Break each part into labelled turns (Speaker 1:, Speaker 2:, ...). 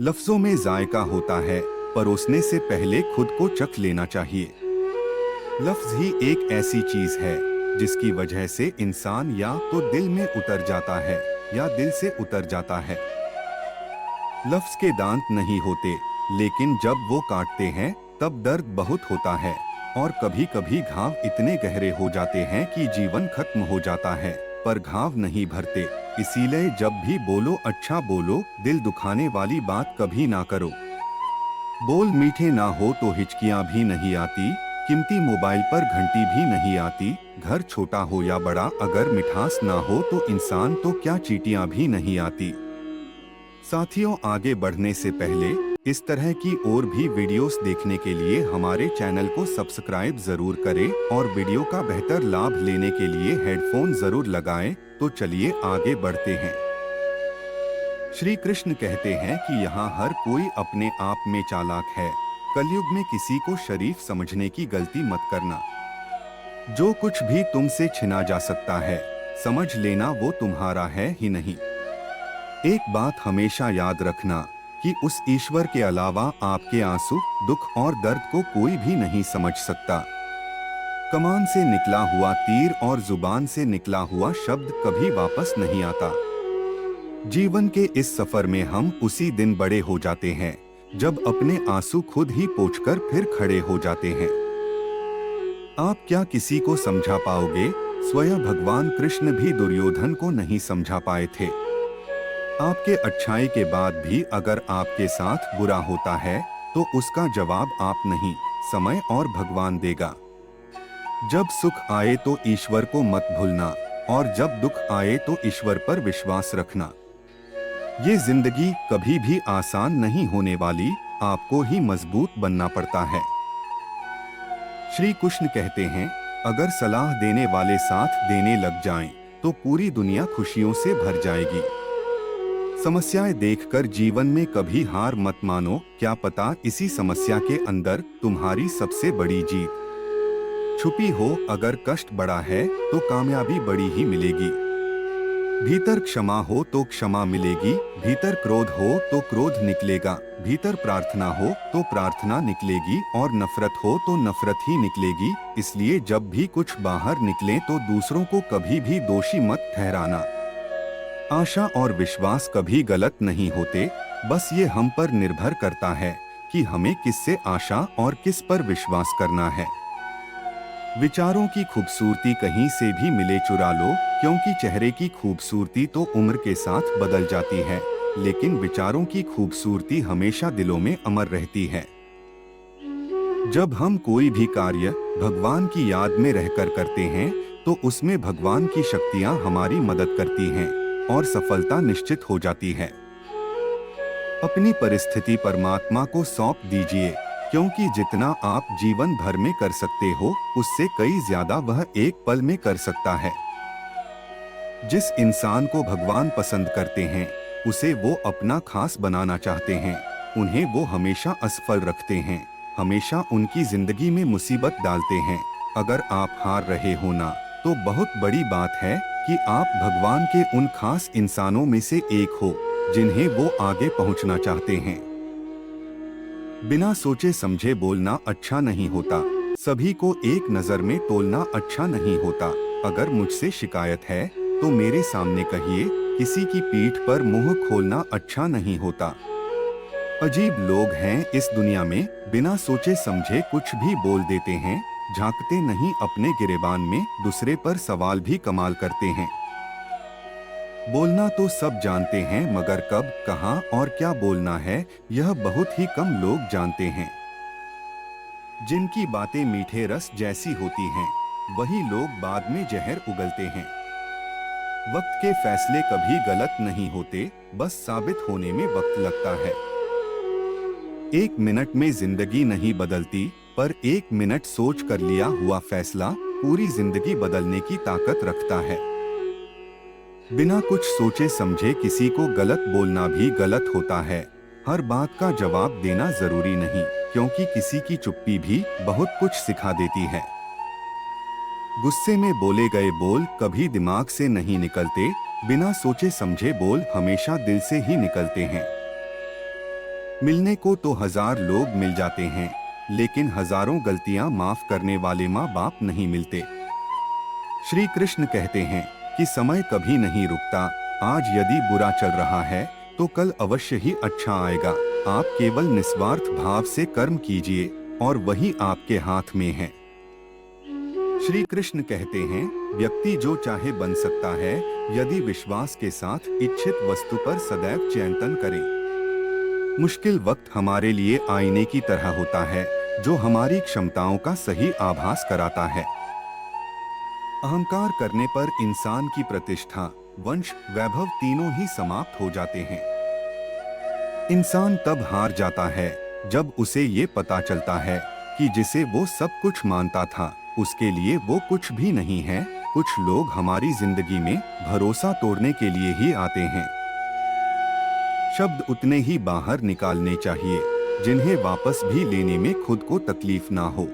Speaker 1: लफ्जों में जायका होता है, परोसने से पहले खुद को चख लेना चाहिए। लफ्ज ही एक ऐसी चीज है जिसकी वजह से इंसान या तो दिल में उतर जाता है या दिल से उतर जाता है। लफ्ज के दांत नहीं होते, लेकिन जब वो काटते हैं तब दर्द बहुत होता है और कभी कभी घाव इतने गहरे हो जाते हैं कि जीवन खत्म हो जाता है, पर घाव नहीं भरते। इसीलिए जब भी बोलो अच्छा बोलो, दिल दुखाने वाली बात कभी ना करो। बोल मीठे ना हो तो हिचकियां भी नहीं आती, कीमती मोबाइल पर घंटी भी नहीं आती। घर छोटा हो या बड़ा, अगर मिठास ना हो तो इंसान तो क्या चींटियां भी नहीं आती। साथियों, आगे बढ़ने से पहले इस तरह की और भी वीडियोस देखने के लिए हमारे चैनल को सब्सक्राइब जरूर करें और वीडियो का बेहतर लाभ लेने के लिए हेडफोन जरूर लगाएं। तो चलिए आगे बढ़ते हैं। श्री कृष्ण कहते हैं कि यहाँ हर कोई अपने आप में चालाक है। कलयुग में किसी को शरीफ समझने की गलती मत करना। जो कुछ भी तुमसे छिना जा सकता है, समझ लेना वो तुम्हारा है ही नहीं। एक बात हमेशा याद रखना कि उस ईश्वर के अलावा आपके आंसू, दुख और दर्द को कोई भी नहीं समझ सकता। कमान से निकला हुआ तीर और जुबान से निकला हुआ शब्द कभी वापस नहीं आता। जीवन के इस सफर में हम उसी दिन बड़े हो जाते हैं जब अपने आंसू खुद ही पोंछकर फिर खड़े हो जाते हैं। आप क्या किसी को समझा पाओगे? स्वयं भगवान कृष्ण भी दुर्योधन को नहीं समझा पाए थे। आपके अच्छाई के बाद भी अगर आपके साथ बुरा होता है तो उसका जवाब आप नहीं, समय और भगवान देगा। जब सुख आए तो ईश्वर को मत भूलना और जब दुख आए तो ईश्वर पर विश्वास रखना। ये जिंदगी कभी भी आसान नहीं होने वाली, आपको ही मजबूत बनना पड़ता है। श्री कृष्ण कहते हैं, अगर सलाह देने वाले साथ देने लग जाएं, तो पूरी दुनिया खुशियों से भर जाएगी। समस्याएं देखकर जीवन में कभी हार मत मानो, क्या पता इसी समस्या के अंदर तुम्हारी सबसे बड़ी जीत छुपी हो। अगर कष्ट बड़ा है तो कामयाबी बड़ी ही मिलेगी। भीतर क्षमा हो तो क्षमा मिलेगी, भीतर क्रोध हो तो क्रोध निकलेगा, भीतर प्रार्थना हो तो प्रार्थना निकलेगी और नफरत हो तो नफरत ही निकलेगी। इसलिए जब भी कुछ बाहर निकले तो दूसरों को कभी भी दोषी मत ठहराना। आशा और विश्वास कभी गलत नहीं होते, बस ये हम पर निर्भर करता है कि हमें किससे आशा और किस पर विश्वास करना है। विचारों की खूबसूरती कहीं से भी मिले चुरा लो, क्योंकि चेहरे की खूबसूरती तो उम्र के साथ बदल जाती है, लेकिन विचारों की खूबसूरती हमेशा दिलों में अमर रहती है। जब हम कोई भी कार्य भगवान की याद में रहकर करते हैं तो उसमें भगवान की शक्तियां हमारी मदद करती हैं और सफलता निश्चित हो जाती है। अपनी परिस्थिति परमात्मा को सौंप दीजिए, क्योंकि जितना आप जीवन भर में कर सकते हो उससे कई ज्यादा वह एक पल में कर सकता है। जिस इंसान को भगवान पसंद करते हैं उसे वो अपना खास बनाना चाहते हैं, उन्हें वो हमेशा असफल रखते हैं, हमेशा उनकी जिंदगी में मुसीबत डालते हैं। अगर आप हार रहे हो ना, तो बहुत बड़ी बात है कि आप भगवान के उन खास इंसानों में से एक हो जिन्हें वो आगे पहुंचना चाहते हैं। बिना सोचे समझे बोलना अच्छा नहीं होता, सभी को एक नजर में तोलना अच्छा नहीं होता। अगर मुझसे शिकायत है तो मेरे सामने कहिए, किसी की पीठ पर मुंह खोलना अच्छा नहीं होता। अजीब लोग हैं इस दुनिया में, बिना सोचे समझे कुछ भी बोल देते हैं, झांकते नहीं अपने गिरेबान में, दूसरे पर सवाल भी कमाल करते हैं। बोलना तो सब जानते हैं, मगर कब, कहां और क्या बोलना है यह बहुत ही कम लोग जानते हैं। जिनकी बातें मीठे रस जैसी होती हैं, वही लोग बाद में जहर उगलते हैं। वक्त के फैसले कभी गलत नहीं होते, बस साबित होने में वक्त लगता है। एक मिनट में जिंदगी नहीं बदलती, पर एक मिनट सोच कर लिया हुआ फैसला पूरी जिंदगी बदलने की ताकत रखता है। बिना कुछ सोचे समझे किसी को गलत बोलना भी गलत होता है। हर बात का जवाब देना जरूरी नहीं, क्योंकि किसी की चुप्पी भी बहुत कुछ सिखा देती है। गुस्से में बोले गए बोल कभी दिमाग से नहीं निकलते, बिना सोचे समझे बोल हमेशा दिल से ही निकलते हैं। मिलने को तो 1000 लोग मिल जाते हैं, लेकिन हजारों गलतियां माफ करने वाले माँ बाप नहीं मिलते। श्री कृष्ण कहते हैं कि समय कभी नहीं रुकता। आज यदि बुरा चल रहा है तो कल अवश्य ही अच्छा आएगा। आप केवल निस्वार्थ भाव से कर्म कीजिए और वही आपके हाथ में है। श्री कृष्ण कहते हैं, व्यक्ति जो चाहे बन सकता है यदि विश्वास के साथ इच्छित वस्तु पर सदैव चिंतन करे। मुश्किल वक्त हमारे लिए आईने की तरह होता है जो हमारी क्षमताओं का सही आभास कराता है। अहंकार करने पर इंसान की प्रतिष्ठा, वंश, वैभव तीनों ही समाप्त हो जाते हैं। इंसान तब हार जाता है जब उसे ये पता चलता है कि जिसे वो सब कुछ मानता था उसके लिए वो कुछ भी नहीं है। कुछ लोग हमारी जिंदगी में भरोसा तोड़ने के लिए ही आते हैं। शब्द उतने ही बाहर निकालने चाहिए जिन्हें वापस भी लेने में खुद को तकलीफ ना हो।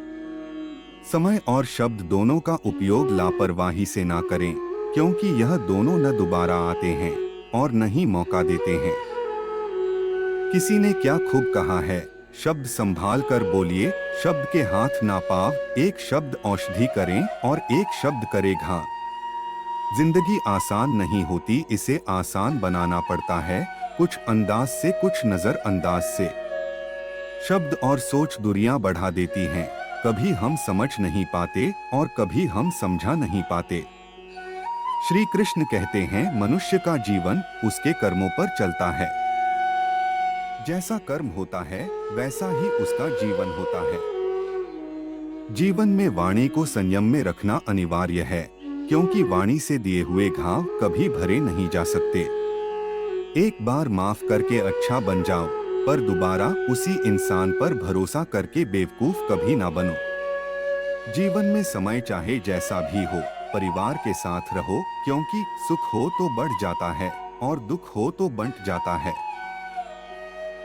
Speaker 1: समय और शब्द दोनों का उपयोग लापरवाही से ना करें, क्योंकि यह दोनों न दोबारा आते हैं और न ही मौका देते हैं। किसी ने क्या खूब कहा है, शब्द संभाल कर बोलिए, शब्द के हाथ ना पाव। एक शब्द औषधि करें और एक शब्द करे घा। जिंदगी आसान नहीं होती, इसे आसान बनाना पड़ता है, कुछ अंदाज से, कुछ नजर अंदाज से। शब्द और सोच दूरियां बढ़ा देती हैं। कभी हम समझ नहीं पाते और कभी हम समझा नहीं पाते। श्री कृष्ण कहते हैं, मनुष्य का जीवन उसके कर्मों पर चलता है। जैसा कर्म होता है वैसा ही उसका जीवन होता है। जीवन में वाणी को संयम में रखना अनिवार्य है, क्योंकि वाणी से दिए हुए घाव कभी भरे नहीं जा सकते। एक बार माफ करके अच्छा बन जाओ, पर दोबारा उसी इंसान पर भरोसा करके बेवकूफ कभी ना बनो। जीवन में समय चाहे जैसा भी हो, परिवार के साथ रहो, क्योंकि सुख हो तो बढ़ जाता है और दुख हो तो बंट जाता है।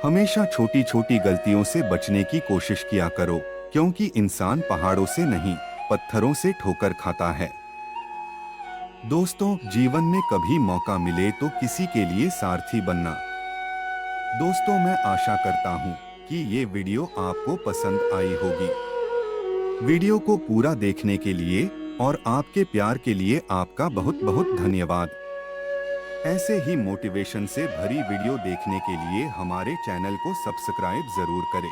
Speaker 1: हमेशा छोटी छोटी गलतियों से बचने की कोशिश किया करो, क्योंकि इंसान पहाड़ों से नहीं पत्थरों से ठोकर खाता है। दोस्तों, जीवन में कभी मौका मिले तो किसी के लिए सारथी बनना। दोस्तों, मैं आशा करता हूँ कि ये वीडियो आपको पसंद आई होगी। वीडियो को पूरा देखने के लिए और आपके प्यार के लिए आपका बहुत बहुत धन्यवाद। ऐसे ही मोटिवेशन से भरी वीडियो देखने के लिए हमारे चैनल को सब्सक्राइब जरूर करें।